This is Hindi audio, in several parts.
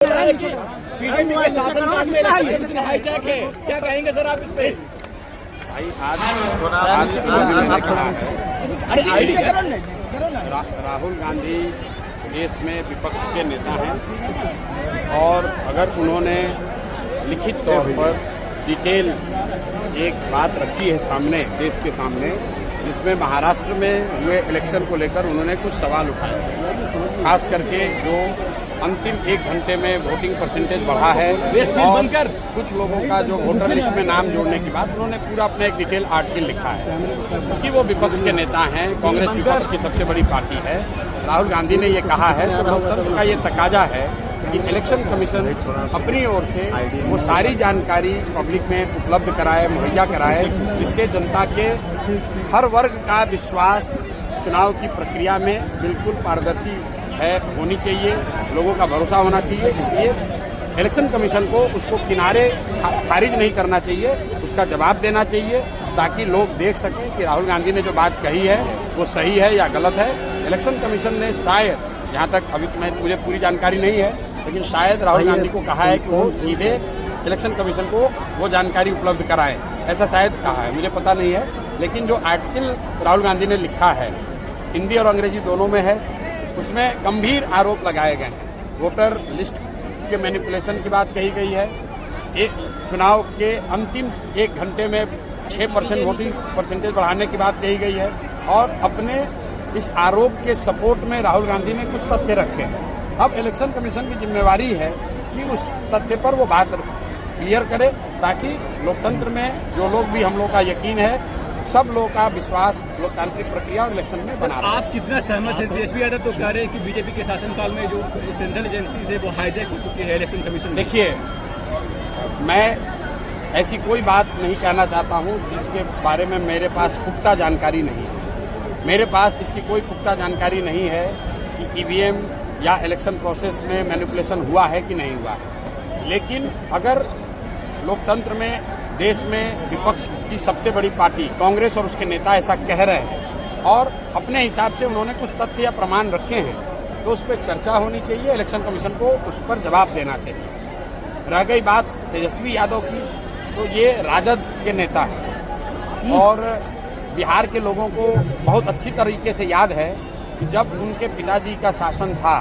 बीजेपी के शासनकाल में इलेक्शन हाईजैक है, क्या कहेंगे सर आप इस पे? भाई आज राहुल गांधी देश में विपक्ष के नेता हैं और अगर उन्होंने लिखित तौर पर डिटेल एक बात रखी है सामने, देश के सामने, जिसमें महाराष्ट्र में हुए इलेक्शन को लेकर उन्होंने कुछ सवाल उठाए, खास करके जो अंतिम 1 घंटे में वोटिंग परसेंटेज बढ़ा है और कुछ लोगों का जो वोटर लिस्ट में नाम जोड़ने के बाद उन्होंने पूरा अपना एक डिटेल आर्टिकल लिखा है। क्योंकि वो विपक्ष के नेता हैं, कांग्रेस विपक्ष की सबसे बड़ी पार्टी है, राहुल गांधी ने ये कहा है तो लोकतंत्र का ये तकाजा है कि इलेक्शन कमीशन अपनी ओर से वो सारी जानकारी पब्लिक में उपलब्ध कराए, मुहैया कराए, जिससे जनता के हर वर्ग का विश्वास चुनाव की प्रक्रिया में बिल्कुल पारदर्शी है होनी चाहिए, लोगों का भरोसा होना चाहिए। इसलिए इलेक्शन कमीशन को उसको किनारे खारिज नहीं करना चाहिए, उसका जवाब देना चाहिए, ताकि लोग देख सकें कि राहुल गांधी ने जो बात कही है वो सही है या गलत है। इलेक्शन कमीशन ने शायद, यहाँ तक अभी मुझे पूरी जानकारी नहीं है, लेकिन शायद राहुल गांधी को कहा है कि वो सीधे इलेक्शन कमीशन को वो जानकारी उपलब्ध कराएं, ऐसा शायद कहा है, मुझे पता नहीं है। लेकिन जो आर्टिकल राहुल गांधी ने लिखा है, हिंदी और अंग्रेजी दोनों में है, उसमें गंभीर आरोप लगाए गए हैं। वोटर लिस्ट के मैनिपुलेशन की बात कही गई है, एक चुनाव के अंतिम 1 घंटे में 6% वोटिंग परसेंटेज बढ़ाने की बात कही गई है और अपने इस आरोप के सपोर्ट में राहुल गांधी ने कुछ तथ्य रखे हैं। अब इलेक्शन कमीशन की जिम्मेवारी है कि उस तथ्य पर वो बात क्लियर करे, ताकि लोकतंत्र में जो लोग भी हम लोग का यकीन है, सब लोगों का विश्वास लोकतांत्रिक प्रक्रिया और इलेक्शन में बना रहा है। आप कितना सहमत हैं? तेजस्वी यादव तो कह रहे हैं कि बीजेपी के शासनकाल में जो सेंट्रल एजेंसी से वो हाईजैक हो चुकी है इलेक्शन कमीशन। देखिए, मैं ऐसी कोई बात नहीं कहना चाहता हूँ जिसके बारे में मेरे पास पुख्ता जानकारी नहीं है। मेरे पास इसकी कोई पुख्ता जानकारी नहीं है कि ईवीएम या इलेक्शन प्रोसेस में मैनिपुलेशन हुआ है कि नहीं हुआ है। लेकिन अगर लोकतंत्र में, देश में विपक्ष की सबसे बड़ी पार्टी कांग्रेस और उसके नेता ऐसा कह रहे हैं और अपने हिसाब से उन्होंने कुछ तथ्य या प्रमाण रखे हैं, तो उस पर चर्चा होनी चाहिए, इलेक्शन कमीशन को उस पर जवाब देना चाहिए। रह गई बात तेजस्वी यादव की, तो ये राजद के नेता हैं और बिहार के लोगों को बहुत अच्छी तरीके से याद है कि जब उनके पिताजी का शासन था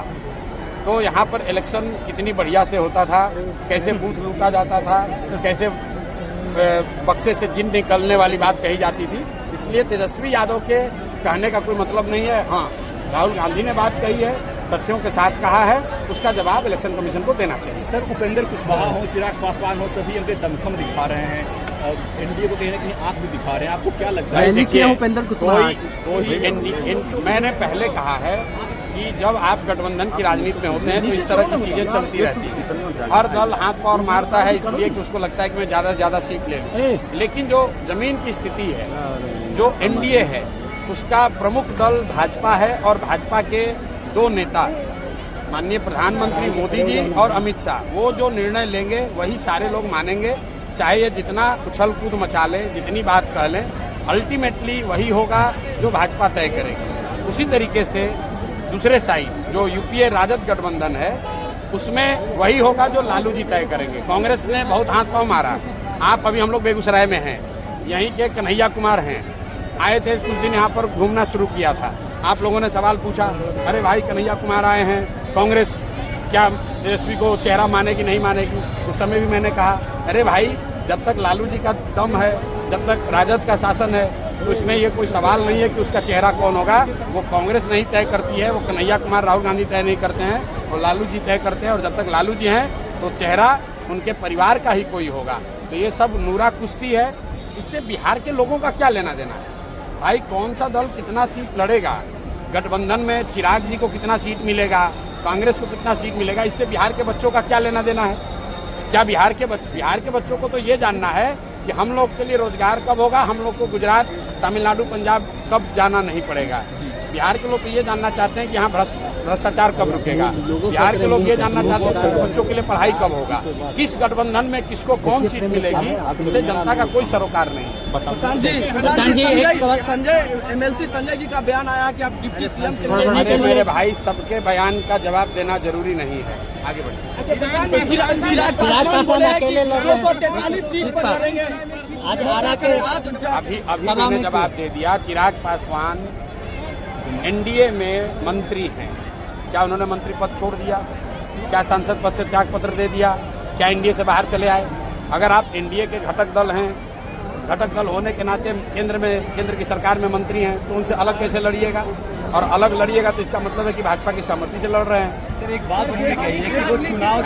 तो यहाँ पर इलेक्शन कितनी बढ़िया से होता था, कैसे बूथ लूटा जाता था, कैसे बक्से से जिन निकलने वाली बात कही जाती थी। इसलिए तेजस्वी यादव के कहने का कोई मतलब नहीं है। हाँ, राहुल गांधी ने बात कही है, तथ्यों के साथ कहा है, उसका जवाब इलेक्शन कमीशन को देना चाहिए। सर, उपेंद्र कुशवाहा हो, चिराग पासवान हो, सभी अपने दमखम दिखा रहे हैं और एनडीए को कहीं ना कहीं आंख भी दिखा रहे हैं। आपको क्या लगता है? उपेंद्र कुशवाहा, मैंने पहले कहा है कि जब आप गठबंधन की राजनीति में होते हैं तो इस तरह की चीजें चलती रहती हैं। हर दल हाथ पांव मारता है इसलिए कि उसको लगता है कि मैं ज्यादा से ज्यादा सीट ले लूं। लेकिन जो जमीन की स्थिति है, जो एनडीए है, उसका प्रमुख दल भाजपा है और भाजपा के 2 नेता, माननीय प्रधानमंत्री मोदी जी और अमित शाह, वो जो निर्णय लेंगे वही सारे लोग मानेंगे, चाहे ये जितना उछल कूद मचा ले, जितनी बात कह लें, अल्टीमेटली वही होगा जो भाजपा तय करेगी। उसी तरीके से दूसरे साइड जो यूपीए राजद गठबंधन है, उसमें वही होगा जो लालू जी तय करेंगे। कांग्रेस ने बहुत हाथ पांव मारा। आप अभी, हम लोग बेगूसराय में हैं, यहीं के कन्हैया कुमार हैं, आए थे कुछ दिन यहाँ पर घूमना शुरू किया था। आप लोगों ने सवाल पूछा, अरे भाई कन्हैया कुमार आए हैं, कांग्रेस क्या तेजस्वी को चेहरा मानेगी नहीं मानेगी? उस समय भी मैंने कहा, अरे भाई जब तक लालू जी का दम है, जब तक राजद का शासन है, तो इसमें ये कोई सवाल नहीं है कि उसका चेहरा कौन होगा। वो कांग्रेस नहीं तय करती है, वो कन्हैया कुमार, राहुल गांधी तय नहीं करते हैं, और लालू जी तय करते हैं। और जब तक लालू जी हैं तो चेहरा उनके परिवार का ही कोई होगा। तो ये सब नूरा कुश्ती है, इससे बिहार के लोगों का क्या लेना देना है? भाई कौन सा दल कितना सीट लड़ेगा, गठबंधन में चिराग जी को कितना सीट मिलेगा, कांग्रेस को कितना सीट मिलेगा, इससे बिहार के बच्चों का क्या लेना देना है? क्या बिहार के बच्चों को तो ये जानना है कि हम लोग के लिए रोजगार कब होगा, हम लोग को गुजरात, तमिलनाडु, पंजाब कब जाना नहीं पड़ेगा। बिहार के लोग तो ये जानना चाहते हैं कि यहाँ भ्रष्टाचार कब रुकेगा? बिहार के लोग ये जानना चाहते हैं कि बच्चों के लिए पढ़ाई कब होगा, किस गठबंधन में किसको कौन सीट मिलेगी, इससे जनता का कोई सरोकार नहीं। प्रशांत जी संजय एमएलसी संजय जी का बयान आया कि आप डिप्टी सीएम अरे मेरे भाई, सबके बयान का जवाब देना जरूरी नहीं है। आगे बढ़िए। चिराग पासवान बोले हैं कि 243 सीट पर लड़ेंगे। अभी मैंने जवाब दे दिया। चिराग पासवान एनडीए में मंत्री हैं, क्या उन्होंने मंत्री पद छोड़ दिया? क्या सांसद पद से त्याग पत्र दे दिया? क्या एनडीए से बाहर चले आए? अगर आप एनडीए के घटक दल हैं, घटक दल होने के नाते केंद्र की सरकार में मंत्री हैं, तो उनसे अलग कैसे लड़िएगा? और अलग लड़िएगा तो इसका मतलब है कि भाजपा की सहमति से लड़ रहे हैं। सर एक बात उन्होंने कही है कि वो चुनाव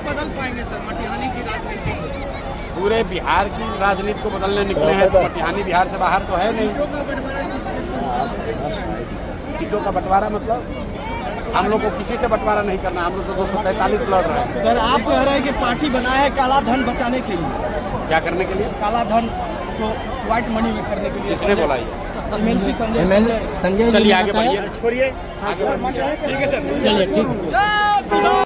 बदल पाएंगे सर मटिहानी की राजनीति? पूरे बिहार की राजनीति को बदलने निकले हैं तो मटिहानी बिहार से बाहर तो है नहीं। सीटों का बंटवारा मतलब हम लोग को किसी से बंटवारा नहीं करना, हम लोग तो 243 लड़ रहे हैं। सर आप कह रहे हैं कि पार्टी बनाया है काला धन बचाने के लिए? क्या करने के लिए? काला धन को व्हाइट मनी में करने के लिए। किसने बोला ये? एमएलसी संजय। चलिए आगे बढ़िए, छोड़िए, आगे बढ़िए। ठीक है सर, चलिए ठीक है।